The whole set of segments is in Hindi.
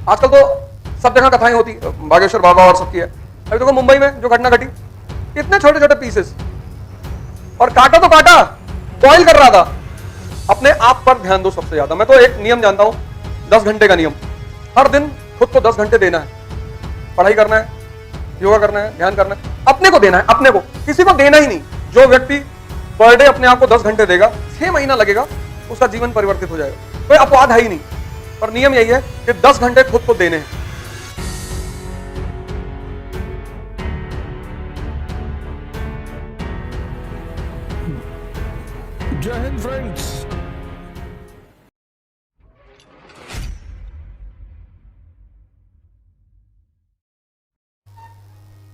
आजकल तो सब जगह कथाएं होती, बागेश्वर बाबा और सबकी है। अभी देखो मुंबई में जो घटना घटी, इतने छोटे छोटे पीसेस, और काटा तो काटा, बॉइल कर रहा था। अपने आप पर ध्यान दो सबसे ज्यादा। मैं तो एक नियम जानता हूं, 10 घंटे का नियम। हर दिन खुद को 10 घंटे देना है। पढ़ाई करना है, योगा करना है, ध्यान करना है, अपने को देना है, अपने को, किसी को देना ही नहीं। जो व्यक्ति पर डे अपने आप को 10 घंटे देगा, 6 महीना लगेगा, उसका जीवन परिवर्तित हो जाएगा। कोई अपवाद है ही नहीं, पर नियम यही है कि 10 घंटे खुद को देने हैं। जय हिंद फ्रेंड्स।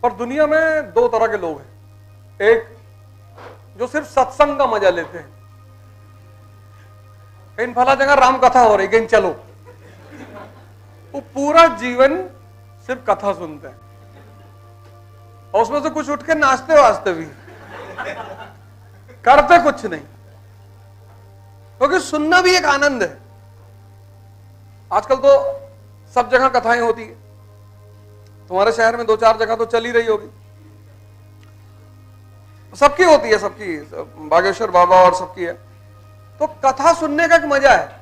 पर दुनिया में दो तरह के लोग हैं। एक जो सिर्फ सत्संग का मजा लेते हैं, इन फला जगह राम कथा हो रही, कहीं चलो, वो पूरा जीवन सिर्फ कथा सुनते हैं, और उसमें से कुछ उठ के नाचते वास्ते भी, करते कुछ नहीं, क्योंकि सुनना भी एक आनंद है। आजकल तो सब जगह कथाएं होती है। तुम्हारे शहर में 2-4 जगह तो चल ही रही होगी, सबकी होती है, सबकी, बागेश्वर बाबा और सबकी है। तो कथा सुनने का एक मजा है।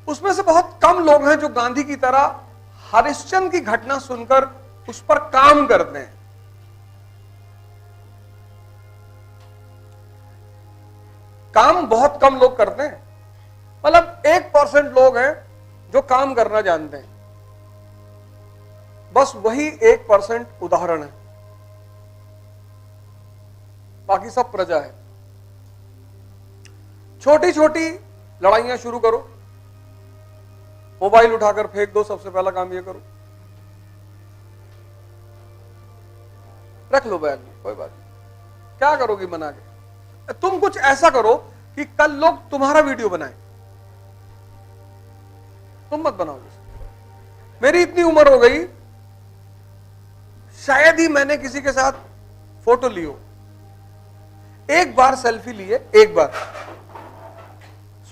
उसमें से बहुत कम लोग हैं जो गांधी की तरह हरिश्चंद्र की घटना सुनकर उस पर काम करते हैं। काम बहुत कम लोग करते हैं, मतलब 1% लोग हैं जो काम करना जानते हैं। बस वही 1% उदाहरण है, बाकी सब प्रजा है। छोटी छोटी लड़ाइयां शुरू करो, मोबाइल उठाकर फेंक दो, सबसे पहला काम ये करो, रख लो बैग में, कोई बात नहीं। क्या करोगी बना के? तुम कुछ ऐसा करो कि कल लोग तुम्हारा वीडियो बनाए, तुम मत बनाओगे। मेरी इतनी उम्र हो गई, शायद ही मैंने किसी के साथ फोटो ली हो। एक बार सेल्फी ली है, एक बार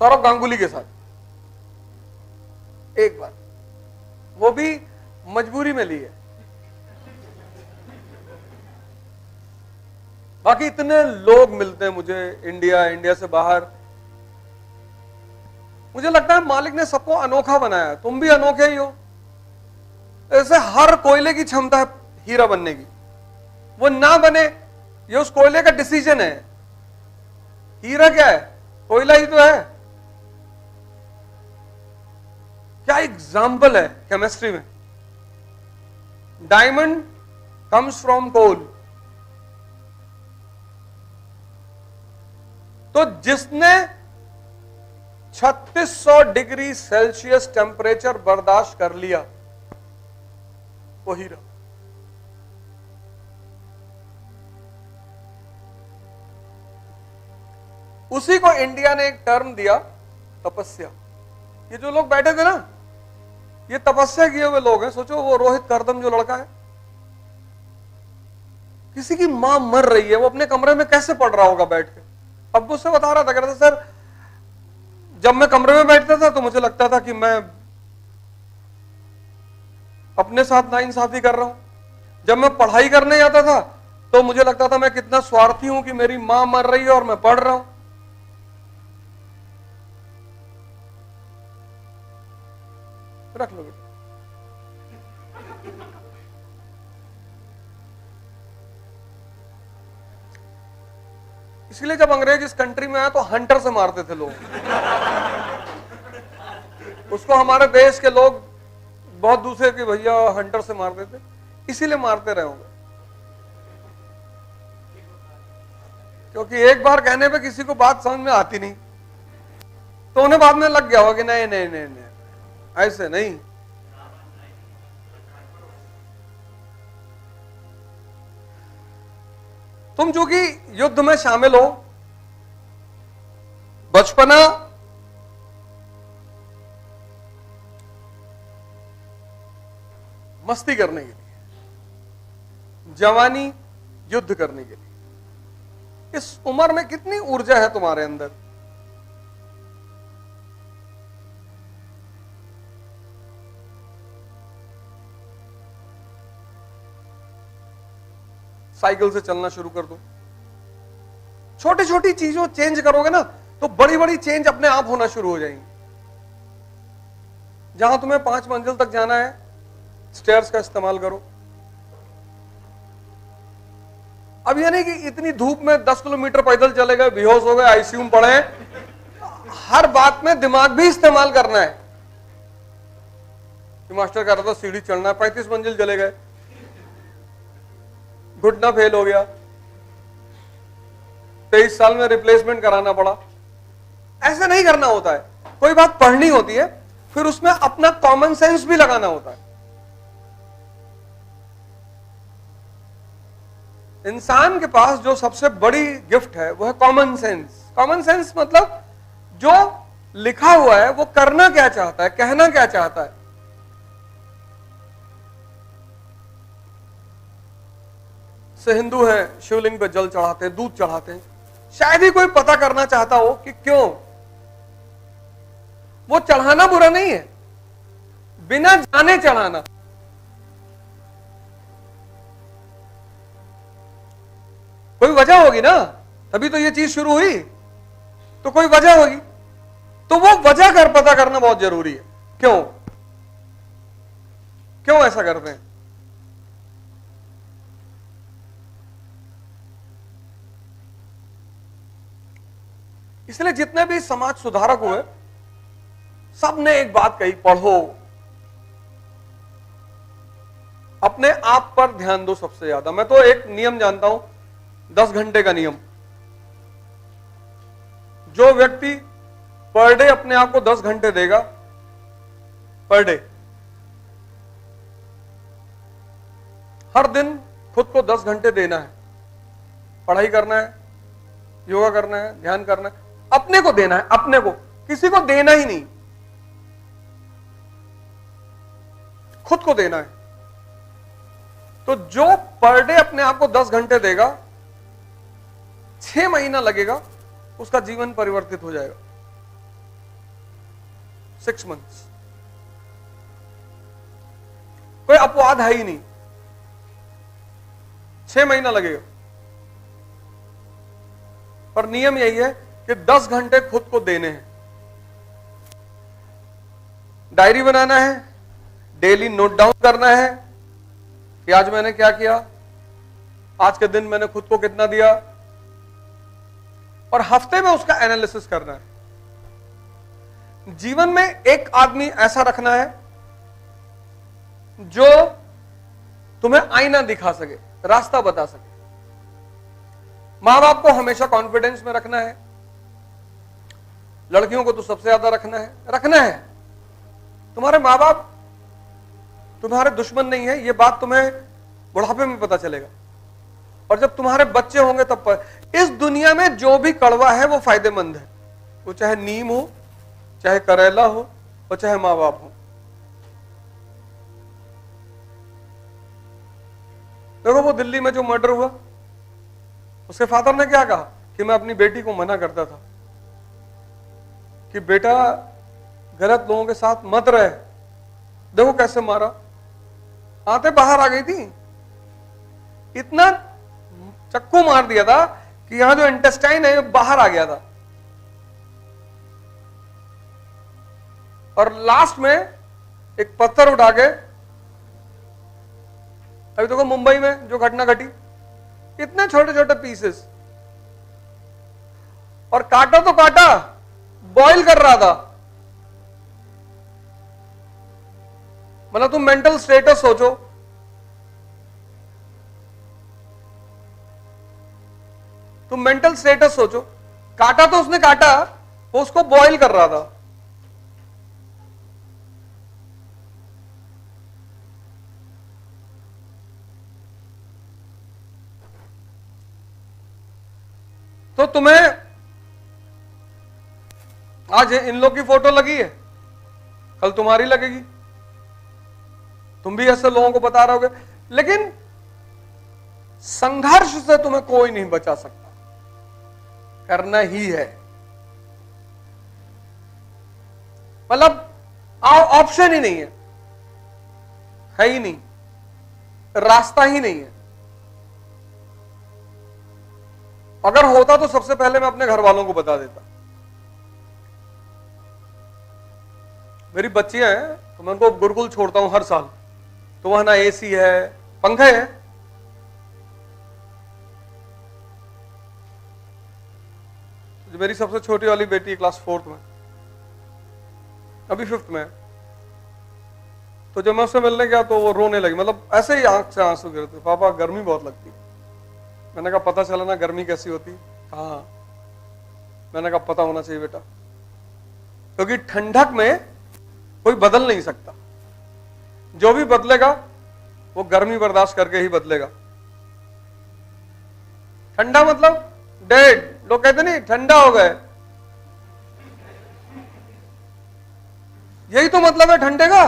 सौरभ गांगुली के साथ, एक बार, वो भी मजबूरी में ली है। बाकी इतने लोग मिलते हैं मुझे इंडिया से बाहर। मुझे लगता है मालिक ने सबको अनोखा बनाया, तुम भी अनोखे ही हो। ऐसे हर कोयले की क्षमता है हीरा बनने की, वो ना बने ये उस कोयले का डिसीजन है। हीरा क्या है? कोयला ही तो है। क्या एग्जाम्पल है केमिस्ट्री में। Diamond comes from coal. तो जिसने 3600 डिग्री सेल्सियस टेम्परेचर बर्दाश्त कर लिया, वो हीरा। उसी को इंडिया ने एक टर्म दिया, तपस्या। ये जो लोग बैठे थे ना, ये तपस्या किए हुए लोग हैं। सोचो वो रोहित करदम जो लड़का है, किसी की मां मर रही है, वो अपने कमरे में कैसे पढ़ रहा होगा बैठ के। अब उससे बता रहा था, कह रहा था सर जब मैं कमरे में बैठता था तो मुझे लगता था कि मैं अपने साथ नाइंसाफी कर रहा हूं। जब मैं पढ़ाई करने जाता था तो मुझे लगता था मैं कितना स्वार्थी हूं कि मेरी मां मर रही है और मैं पढ़ रहा हूं। रख लो बेटा। इसलिए जब अंग्रेज इस कंट्री में आया तो हंटर से मारते थे लोग। उसको हमारे देश के लोग बहुत दूसरे के भैया हंटर से मारते थे, इसीलिए मारते रहे होंगे। क्योंकि एक बार कहने पे किसी को बात समझ में आती नहीं, तो उन्हें बाद में लग गया होगा कि नहीं नहीं नहीं नहीं, ऐसे नहीं। तुम चूंकि युद्ध में शामिल हो, बचपना मस्ती करने के लिए, जवानी युद्ध करने के लिए। इस उम्र में कितनी ऊर्जा है तुम्हारे अंदर। साइकिल से चलना शुरू कर दो। छोटी छोटी चीजों चेंज करोगे ना तो बड़ी बड़ी चेंज अपने आप होना शुरू हो जाएंगी। जहां तुम्हें 5 मंजिल तक जाना है, स्टेयर्स का इस्तेमाल करो। अब ये नहीं कि इतनी धूप में 10 किलोमीटर पैदल चले गए, बेहोश हो गए, आईसीयू में पड़े। हर बात में दिमाग भी इस्तेमाल करना है। मास्टर कह रहा था सीढ़ी चढ़ना है, 35 मंजिल चले गए, घुटना फेल हो गया, 23 साल में रिप्लेसमेंट कराना पड़ा। ऐसे नहीं करना होता है। कोई बात पढ़नी होती है, फिर उसमें अपना कॉमन सेंस भी लगाना होता है। इंसान के पास जो सबसे बड़ी गिफ्ट है वो है कॉमन सेंस। कॉमन सेंस मतलब जो लिखा हुआ है वो करना क्या चाहता है, कहना क्या चाहता है। से हिंदू हैं, शिवलिंग पे जल चढ़ाते हैं, दूध चढ़ाते हैं। शायद ही कोई पता करना चाहता हो कि क्यों। वो चढ़ाना बुरा नहीं है, बिना जाने चढ़ाना। कोई वजह होगी ना, तभी तो ये चीज शुरू हुई। तो कोई वजह होगी, तो वो वजह कर पता करना बहुत जरूरी है। क्यों क्यों ऐसा करते हैं। इसलिए जितने भी समाज सुधारक हुए सब ने एक बात कही, पढ़ो, अपने आप पर ध्यान दो सबसे ज्यादा। मैं तो एक नियम जानता हूं, 10 घंटे का नियम। जो व्यक्ति पर डे अपने आप को 10 घंटे देगा, पर डे, हर दिन खुद को 10 घंटे देना है। पढ़ाई करना है, योगा करना है, ध्यान करना है, अपने को देना है। अपने को, किसी को देना ही नहीं, खुद को देना है। तो जो पर डे अपने आप को 10 घंटे देगा, 6 महीना लगेगा, उसका जीवन परिवर्तित हो जाएगा। 6 मंथ्स। कोई अपवाद है ही नहीं, 6 महीना लगेगा। पर नियम यही है कि 10 घंटे खुद को देने हैं। डायरी बनाना है, डेली नोट डाउन करना है कि आज मैंने क्या किया, आज के दिन मैंने खुद को कितना दिया, और हफ्ते में उसका एनालिसिस करना है। जीवन में एक आदमी ऐसा रखना है जो तुम्हें आईना दिखा सके, रास्ता बता सके। मां बाप को हमेशा कॉन्फिडेंस में रखना है। लड़कियों को तो सबसे ज्यादा रखना है। तुम्हारे मां बाप तुम्हारे दुश्मन नहीं है, यह बात तुम्हें बुढ़ापे में पता चलेगा। और जब तुम्हारे बच्चे होंगे तब पर। इस दुनिया में जो भी कड़वा है वो फायदेमंद है। वो चाहे नीम हो, चाहे करेला हो, और चाहे मां बाप हो। देखो वो दिल्ली में जो मर्डर हुआ, उसके फादर ने क्या कहा कि मैं अपनी बेटी को मना करता था कि बेटा गलत लोगों के साथ मत रहे। देखो कैसे मारा, आंतें बाहर आ गई थी। इतना चक्कू मार दिया था कि यहां जो इंटेस्टाइन है बाहर आ गया था। और लास्ट में एक पत्थर उठा के, अभी देखो मुंबई में जो घटना घटी, इतने छोटे छोटे पीसेस, और काटा तो काटा, बॉईल कर रहा था। मतलब तुम मेंटल स्टेटस सोचो। तुम मेंटल स्टेटस सोचो, काटा तो उसने काटा, वो उसको बॉईल कर रहा था। तो तुम्हें आज इन लोग की फोटो लगी है, कल तुम्हारी लगेगी। तुम भी ऐसे लोगों को बता रहोगे, लेकिन संघर्ष से तुम्हें कोई नहीं बचा सकता। करना ही है। मतलब ऑप्शन ही नहीं है ही नहीं, रास्ता ही नहीं है। अगर होता तो सबसे पहले मैं अपने घर वालों को बता देता। मेरी बच्चियां हैं तो मैं उनको गुरुकुल छोड़ता हूं हर साल, तो वहां ना एसी है, पंखे हैं। जो मेरी सबसे छोटी वाली बेटी क्लास 4th में, अभी 5th में, तो जब मैं उससे मिलने गया तो वो रोने लगी, मतलब ऐसे ही आंख से आंसू गिरते, पापा गर्मी बहुत लगती। मैंने कहा पता चला ना गर्मी कैसी होती? हाँ। मैंने कहा पता होना चाहिए बेटा, क्योंकि ठंडक में कोई बदल नहीं सकता। जो भी बदलेगा वो गर्मी बर्दाश्त करके ही बदलेगा। ठंडा मतलब डेड, लोग कहते नहीं ठंडा हो गए, यही तो मतलब है ठंडे का।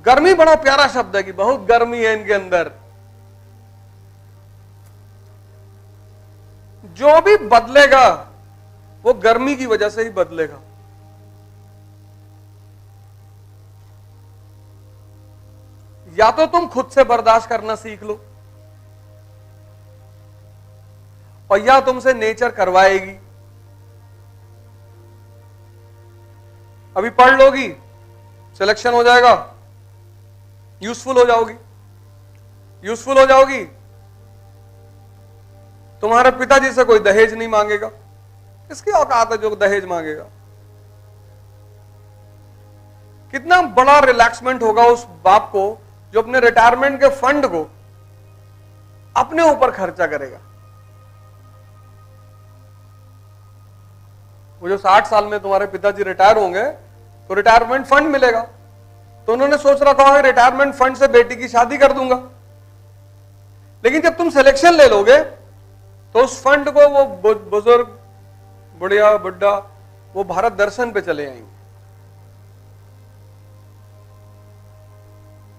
गर्मी बड़ा प्यारा शब्द है कि बहुत गर्मी है इनके अंदर। जो भी बदलेगा वो गर्मी की वजह से ही बदलेगा। या तो तुम खुद से बर्दाश्त करना सीख लो, और या तुमसे नेचर करवाएगी। अभी पढ़ लोगी, सिलेक्शन हो जाएगा, यूजफुल हो जाओगी। यूजफुल हो जाओगी, तुम्हारे पिताजी से कोई दहेज नहीं मांगेगा। किसकी औकात है जो दहेज मांगेगा? कितना बड़ा रिलैक्समेंट होगा उस बाप को जो अपने रिटायरमेंट के फंड को अपने ऊपर खर्चा करेगा। वो जो 60 साल में तुम्हारे पिताजी रिटायर होंगे तो रिटायरमेंट फंड मिलेगा, तो उन्होंने सोच रखा है रिटायरमेंट फंड से बेटी की शादी कर दूंगा। लेकिन जब तुम सिलेक्शन ले लोगे तो उस फंड को वो बुजुर्ग, बुढ़िया, बुड्ढा, वो भारत दर्शन पे चले आएंगे।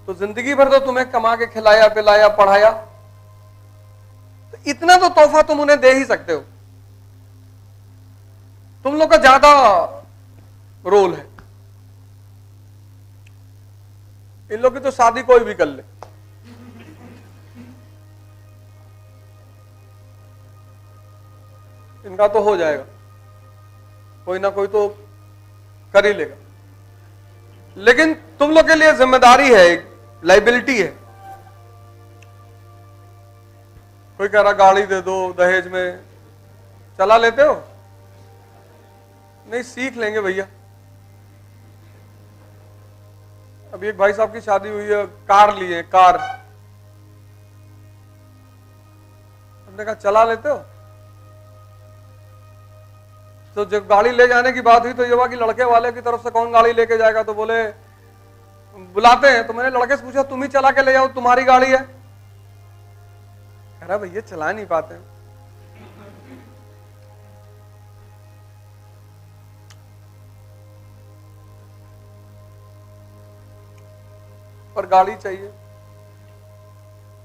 तो जिंदगी भर तो तुम्हें कमा के खिलाया, पिलाया, पढ़ाया, तो इतना तो तोहफा तुम उन्हें दे ही सकते हो। तुम लोग का ज्यादा रोल है। इन लोग की तो शादी कोई भी कर ले, इनका तो हो जाएगा, कोई ना कोई तो कर ही लेगा। लेकिन तुम लोग के लिए जिम्मेदारी है, एक लाइबिलिटी है। कोई कह रहा गाड़ी दे दो दहेज में, चला लेते हो? नहीं, सीख लेंगे भैया। अभी एक भाई साहब की शादी हुई है, कार लिए, कार। हमने कहा चला लेते हो? तो जब गाड़ी ले जाने की बात हुई तो ये हुआ कि लड़के वाले की तरफ से कौन गाड़ी लेके जाएगा, तो बोले बुलाते हैं। तो मैंने लड़के से पूछा तुम ही चला के ले जाओ, तुम्हारी गाड़ी है। कह रहा भैया चला नहीं पाते हैं। पर गाड़ी चाहिए।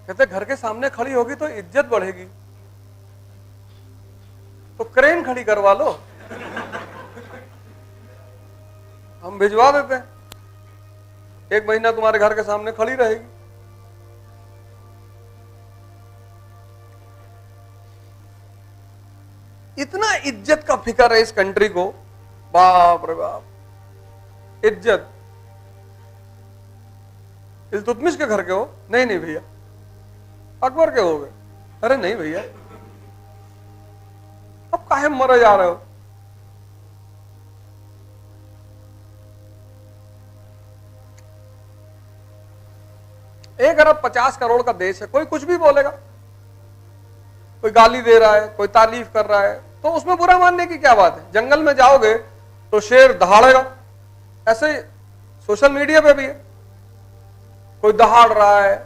कहते घर के सामने खड़ी होगी तो इज्जत बढ़ेगी, तो क्रेन खड़ी करवा लो, हम भिजवा देते हैं, 1 महीना तुम्हारे घर के सामने खड़ी रहेगी। इतना इज्जत का फिक्र है इस कंट्री को, बाप रे बाप। इज्जत। इल्तुतमिश के घर के हो? नहीं नहीं भैया। अकबर के हो गए? अरे नहीं भैया। अब काहे मरे जा रहे हो? एक अरब 50 करोड़ का देश है, कोई कुछ भी बोलेगा, कोई गाली दे रहा है, कोई तारीफ कर रहा है, तो उसमें बुरा मानने की क्या बात है? जंगल में जाओगे तो शेर दहाड़ेगा, ऐसे सोशल मीडिया पे भी है, कोई दहाड़ रहा है,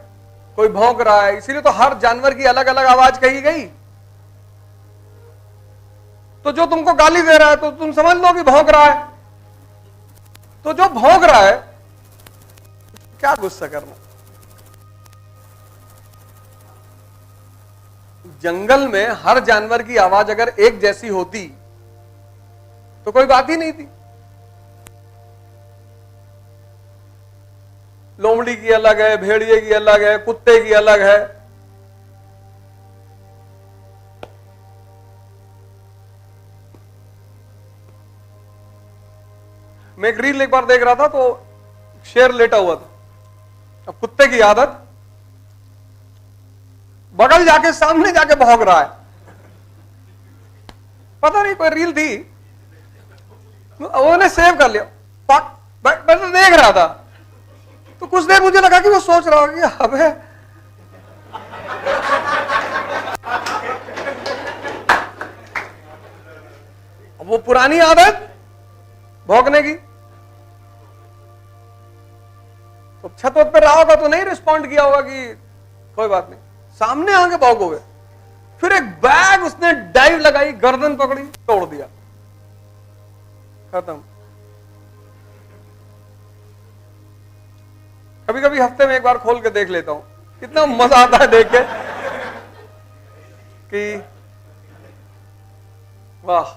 कोई भौंक रहा है। इसीलिए तो हर जानवर की अलग अलग आवाज कही गई। तो जो तुमको गाली दे रहा है तो तुम समझ लो कि भौंक रहा है, तो जो भौंक रहा है क्या गुस्सा करना। जंगल में हर जानवर की आवाज अगर एक जैसी होती तो कोई बात ही नहीं थी। लोमड़ी की अलग है, भेड़िए की अलग है, कुत्ते की अलग है, मैं एक रील एक बार देख रहा था तो शेर लेटा हुआ था। अब कुत्ते की आदत बगल जाके सामने जाके भौंक रहा है। पता नहीं कोई रील थी, उन्होंने सेव कर लिया। मैं तो देख रहा था तो कुछ देर मुझे लगा कि वो सोच रहा होगा कि अबे वो पुरानी आदत भौंकने की। तो छत पे रहा होगा तो नहीं रिस्पॉन्ड किया होगा कि कोई बात नहीं, सामने आके भौंकोगे। फिर एक बैग उसने डाइव लगाई, गर्दन पकड़ी, तोड़ दिया, खत्म। कभी कभी हफ्ते में एक बार खोल के देख लेता हूं, कितना मजा आता है देख के कि वाह।